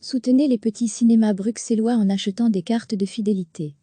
Soutenez les petits cinémas bruxellois en achetant des cartes de fidélité.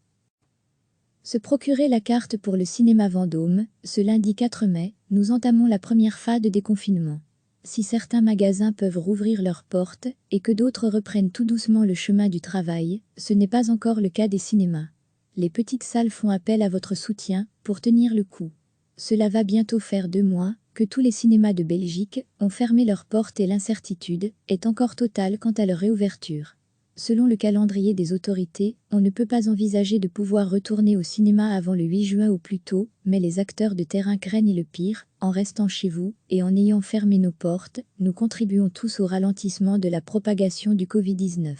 Se procurer la carte pour le cinéma Vendôme. Ce lundi 4 mai, nous entamons la première phase de déconfinement. Si certains magasins peuvent rouvrir leurs portes et que d'autres reprennent tout doucement le chemin du travail, ce n'est pas encore le cas des cinémas. Les petites salles font appel à votre soutien pour tenir le coup. Cela va bientôt faire 2 mois que tous les cinémas de Belgique ont fermé leurs portes et l'incertitude est encore totale quant à leur réouverture. Selon le calendrier des autorités, on ne peut pas envisager de pouvoir retourner au cinéma avant le 8 juin au plus tôt, mais les acteurs de terrain craignent le pire. En restant chez vous et en ayant fermé nos portes, nous contribuons tous au ralentissement de la propagation du Covid-19.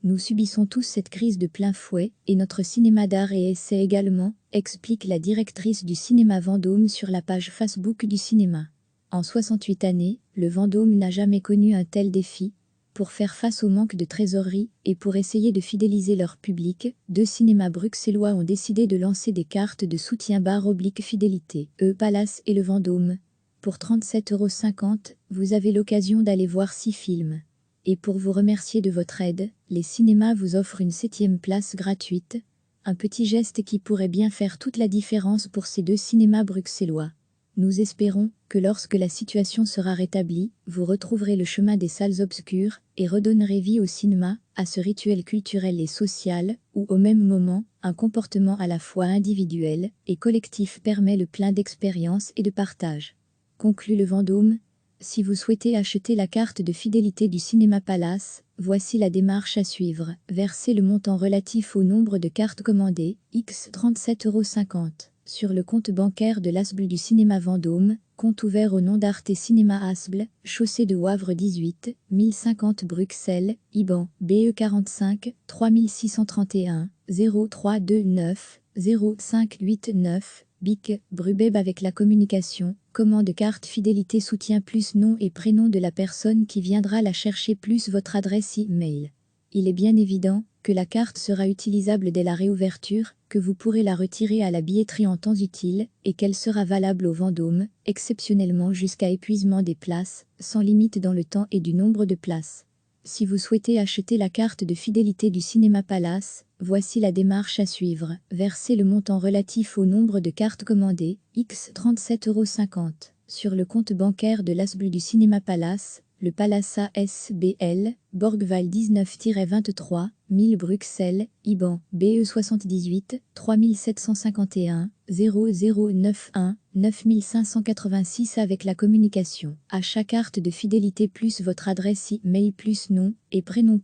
Nous subissons tous cette crise de plein fouet, et notre cinéma d'art et essai également, explique la directrice du cinéma Vendôme sur la page Facebook du cinéma. En 68 années, le Vendôme n'a jamais connu un tel défi. Pour faire face au manque de trésorerie et pour essayer de fidéliser leur public, 2 cinémas bruxellois ont décidé de lancer des cartes de soutien /fidélité, Palace et le Vendôme. Pour 37,50 €, vous avez l'occasion d'aller voir 6 films. Et pour vous remercier de votre aide, les cinémas vous offrent une 7e place gratuite. Un petit geste qui pourrait bien faire toute la différence pour ces 2 cinémas bruxellois. Nous espérons que lorsque la situation sera rétablie, vous retrouverez le chemin des salles obscures et redonnerez vie au cinéma, à ce rituel culturel et social, où au même moment, un comportement à la fois individuel et collectif permet le plein d'expérience et de partage. Conclut le Vendôme. Si vous souhaitez acheter la carte de fidélité du cinéma Palace, voici la démarche à suivre. Versez le montant relatif au nombre de cartes commandées, X 37,50 €, sur le compte bancaire de l'ASBL du cinéma Vendôme, compte ouvert au nom d'Arte Cinéma ASBL, chaussée de Wavre 18, 1050 Bruxelles, IBAN, BE 45 3631 0329 0589, BIC, Brubeb avec la communication, commande carte fidélité soutien plus nom et prénom de la personne qui viendra la chercher plus votre adresse e-mail. Il est bien évident que la carte sera utilisable dès la réouverture, que vous pourrez la retirer à la billetterie en temps utile et qu'elle sera valable au Vendôme, exceptionnellement jusqu'à épuisement des places, sans limite dans le temps et du nombre de places. Si vous souhaitez acheter la carte de fidélité du cinéma Palace, voici la démarche à suivre. Versez le montant relatif au nombre de cartes commandées, X 37,50 €, sur le compte bancaire de l'ASBL du cinéma Palace, le Palassa SBL, Borgval 19-23, 1000 Bruxelles, IBAN, BE 78 3751 0091 9586 avec la communication. Achat carte de fidélité plus votre adresse e-mail plus nom et prénom.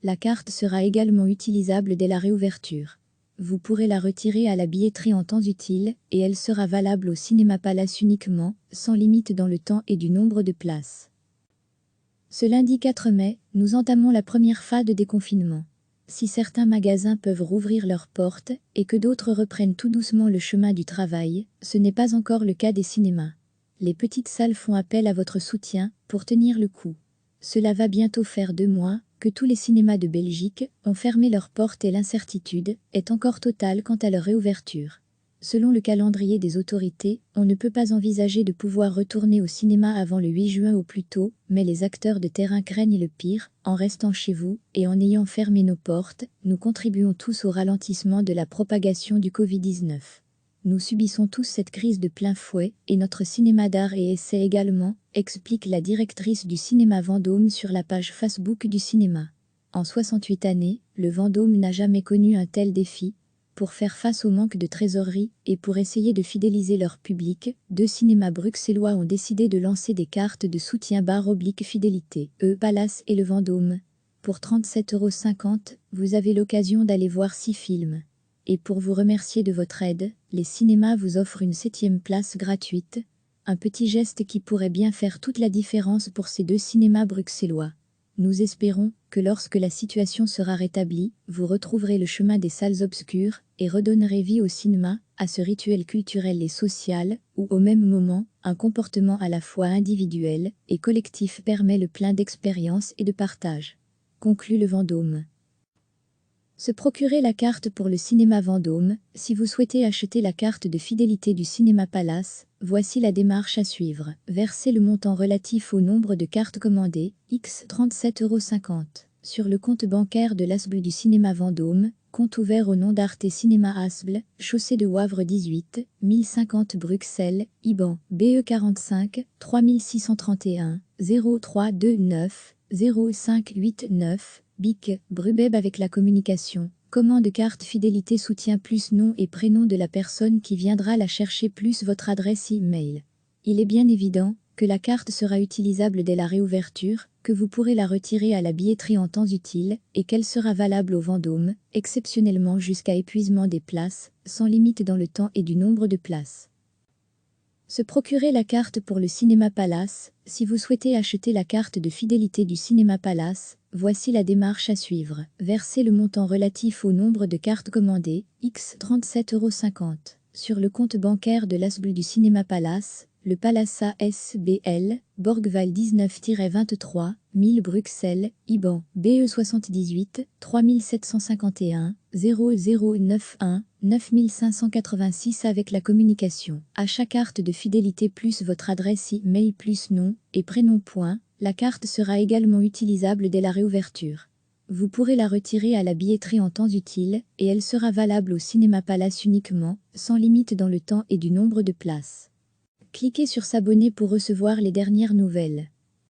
La carte sera également utilisable dès la réouverture. Vous pourrez la retirer à la billetterie en temps utile et elle sera valable au cinéma Palace uniquement, sans limite dans le temps et du nombre de places. Ce lundi 4 mai, nous entamons la première phase de déconfinement. Si certains magasins peuvent rouvrir leurs portes et que d'autres reprennent tout doucement le chemin du travail, ce n'est pas encore le cas des cinémas. Les petites salles font appel à votre soutien pour tenir le coup. Cela va bientôt faire 2 mois que tous les cinémas de Belgique ont fermé leurs portes et l'incertitude est encore totale quant à leur réouverture. Selon le calendrier des autorités, on ne peut pas envisager de pouvoir retourner au cinéma avant le 8 juin au plus tôt, mais les acteurs de terrain craignent le pire. En restant chez vous et en ayant fermé nos portes, nous contribuons tous au ralentissement de la propagation du Covid-19. Nous subissons tous cette crise de plein fouet, et notre cinéma d'art et essai également, explique la directrice du cinéma Vendôme sur la page Facebook du cinéma. En 68 années, le Vendôme n'a jamais connu un tel défi. Pour faire face au manque de trésorerie et pour essayer de fidéliser leur public, 2 cinémas bruxellois ont décidé de lancer des cartes de soutien /fidélité, Palace et le Vendôme. Pour 37,50 €, vous avez l'occasion d'aller voir 6 films. Et pour vous remercier de votre aide, les cinémas vous offrent une 7e place gratuite. Un petit geste qui pourrait bien faire toute la différence pour ces 2 cinémas bruxellois. Nous espérons que lorsque la situation sera rétablie, vous retrouverez le chemin des salles obscures et redonnerez vie au cinéma, à ce rituel culturel et social, où au même moment, un comportement à la fois individuel et collectif permet le plein d'expérience et de partage. Conclut le Vendôme. Se procurer la carte pour le cinéma Vendôme. Si vous souhaitez acheter la carte de fidélité du cinéma Palace, voici la démarche à suivre. Versez le montant relatif au nombre de cartes commandées, X 37,50 €, sur le compte bancaire de l'ASBL du cinéma Vendôme, compte ouvert au nom d'Arte Cinéma ASBL, chaussée de Wavre 18, 1050 Bruxelles, IBAN, BE 45, 3631, 0329, 0589, BIC, Brubeb avec la communication. Commande carte fidélité soutient plus nom et prénom de la personne qui viendra la chercher plus votre adresse e-mail. Il est bien évident que la carte sera utilisable dès la réouverture, que vous pourrez la retirer à la billetterie en temps utile et qu'elle sera valable au Vendôme, exceptionnellement jusqu'à épuisement des places, sans limite dans le temps et du nombre de places. Se procurer la carte pour le Cinéma Palace. Si vous souhaitez acheter la carte de fidélité du Cinéma Palace, voici la démarche à suivre. Versez le montant relatif au nombre de cartes commandées, X 37,50 €, sur le compte bancaire de l'ASBL du Cinéma Palace, le Palassa SBL, Borgval 19-23, 1000 Bruxelles, IBAN, BE 78, 3751, 0091, 9586 avec la communication. Achat carte de fidélité plus votre adresse e-mail plus nom et prénom. La carte sera également utilisable dès la réouverture. Vous pourrez la retirer à la billetterie en temps utile et elle sera valable au Cinéma Palace uniquement, sans limite dans le temps et du nombre de places. Cliquez sur s'abonner pour recevoir les dernières nouvelles.